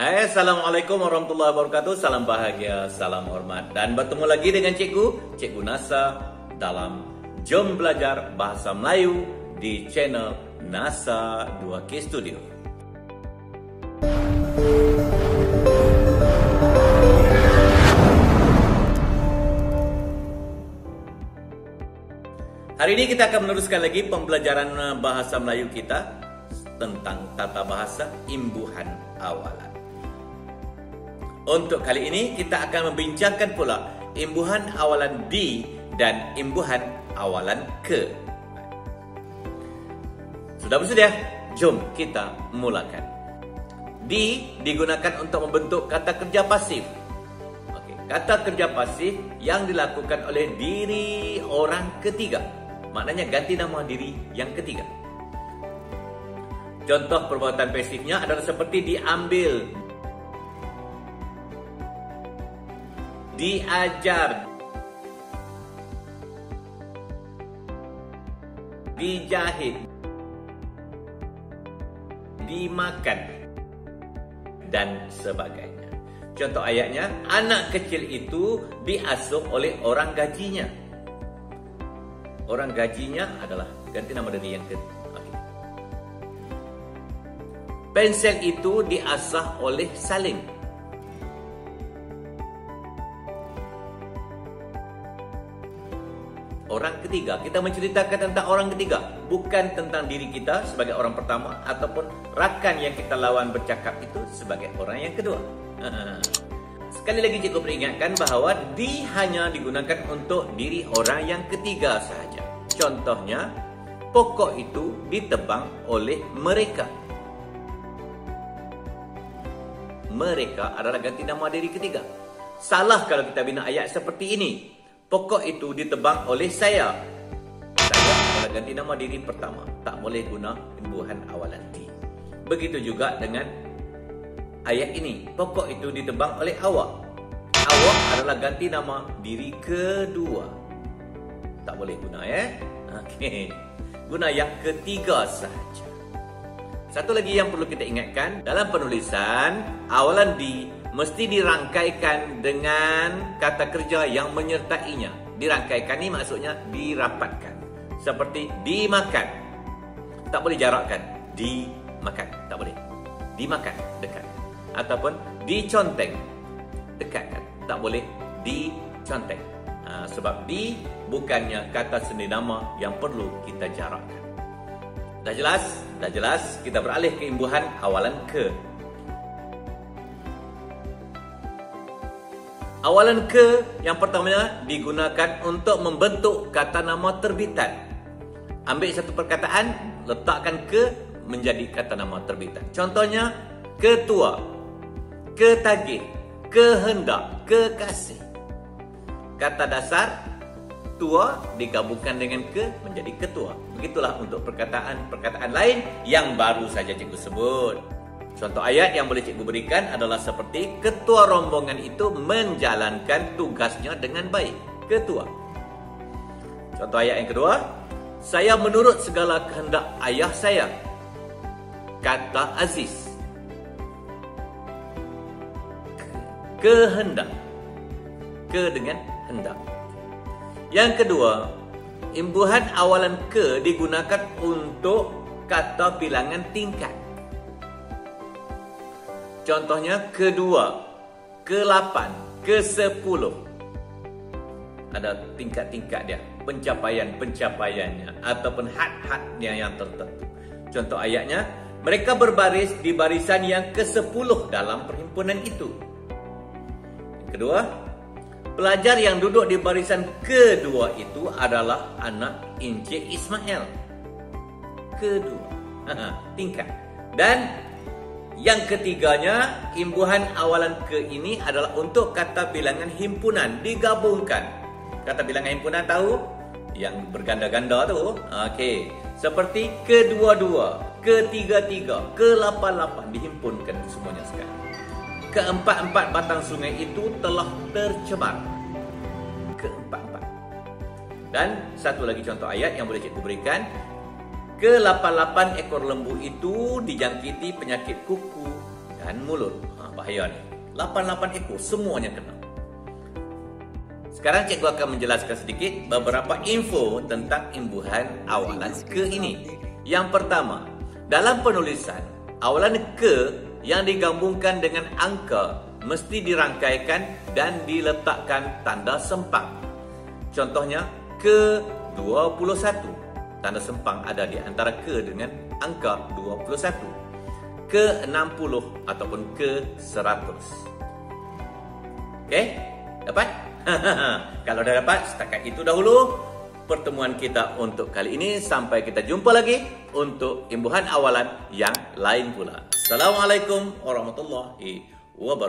Hai, Assalamualaikum warahmatullahi wabarakatuh. Salam bahagia, salam hormat. Dan bertemu lagi dengan Cikgu Nasa dalam Jom Belajar Bahasa Melayu di channel Nasa 2K Studio. Hari ini kita akan meneruskan lagi pembelajaran bahasa Melayu kita tentang tata bahasa imbuhan awalan. Untuk kali ini kita akan membincangkan pula imbuhan awalan di dan imbuhan awalan ke. Sudah bersedia? Jom kita mulakan. Di digunakan untuk membentuk kata kerja pasif. Okey, kata kerja pasif yang dilakukan oleh diri orang ketiga. Maknanya ganti nama diri yang ketiga. Contoh perbuatan pasifnya adalah seperti diambil, diajar, dijahit, dimakan, dan sebagainya. Contoh ayatnya, anak kecil itu diasuh oleh orang gajinya. Orang gajinya adalah ganti nama dari yang ketiga. Pensel itu diasah oleh Salim. Orang ketiga, kita menceritakan tentang orang ketiga, bukan tentang diri kita sebagai orang pertama ataupun rakan yang kita lawan bercakap itu sebagai orang yang kedua. Sekali lagi cikgu peringatkan bahawa di hanya digunakan untuk diri orang yang ketiga sahaja. Contohnya, pokok itu ditebang oleh mereka. Mereka adalah ganti nama diri ketiga. Salah kalau kita bina ayat seperti ini. Pokok itu ditebang oleh saya. Saya adalah ganti nama diri pertama. Tak boleh guna imbuhan awalan di. Begitu juga dengan ayat ini. Pokok itu ditebang oleh awak. Awak adalah ganti nama diri kedua. Tak boleh guna ya. Okey. Guna yang ketiga sahaja. Satu lagi yang perlu kita ingatkan, dalam penulisan, awalan di mesti dirangkaikan dengan kata kerja yang menyertainya. Dirangkaikan ni maksudnya dirapatkan. Seperti dimakan. Tak boleh jarakkan. Dimakan. Tak boleh. Dimakan. Dekat. Ataupun diconteng. Dekatkan. Tak boleh diconteng. Sebab di bukannya kata sendiri nama yang perlu kita jarakkan. Dah jelas? Dah jelas? Kita beralih ke imbuhan awalan ke. Awalan ke yang pertamanya digunakan untuk membentuk kata nama terbitan. Ambil satu perkataan, letakkan ke menjadi kata nama terbitan. Contohnya, ketua, ketagih, kehendak, kekasih. Kata dasar tua digabungkan dengan ke menjadi ketua. Begitulah untuk perkataan-perkataan lain yang baru saja cikgu sebut. Contoh ayat yang boleh cikgu berikan adalah seperti ketua rombongan itu menjalankan tugasnya dengan baik. Ketua. Contoh ayat yang kedua, saya menurut segala kehendak ayah saya. Kata Aziz. Kehendak. Ke dengan hendak. Yang kedua, imbuhan awalan ke digunakan untuk kata bilangan tingkat. Contohnya kedua, ke-8, ke-10. Ada tingkat-tingkat dia, pencapaian-pencapaiannya ataupun had-hadnya yang tertentu. Contoh ayatnya, mereka berbaris di barisan yang ke-10 dalam perhimpunan itu. Yang kedua, pelajar yang duduk di barisan kedua itu adalah anak Encik Ismail. Kedua. Tingkat. Dan yang ketiganya, imbuhan awalan ke ini adalah untuk kata bilangan himpunan. Digabungkan. Kata bilangan himpunan tahu? Yang berganda-ganda tu. Okey. Seperti kedua-dua, ketiga-tiga, ke-8-8. Dihimpunkan semuanya sekarang. Keempat-empat batang sungai itu telah tercemar. Keempat-empat. Dan satu lagi contoh ayat yang boleh cikgu berikan. Ke-88 ekor lembu itu dijangkiti penyakit kuku dan mulut. bahaya ni. 88 ekor semuanya kena. Sekarang cikgu akan menjelaskan sedikit beberapa info tentang imbuhan awalan ke ini. Yang pertama, dalam penulisan, awalan ke yang digabungkan dengan angka mesti dirangkaikan dan diletakkan tanda sempang. Contohnya, ke 21. Tanda sempang ada di antara ke dengan angka 21. Ke 60 ataupun ke 100. Okey? Dapat? Kalau dah dapat, setakat itu dahulu pertemuan kita untuk kali ini. Sampai kita jumpa lagi untuk imbuhan awalan yang lain pula. Assalamualaikum warahmatullahi wabarakatuh.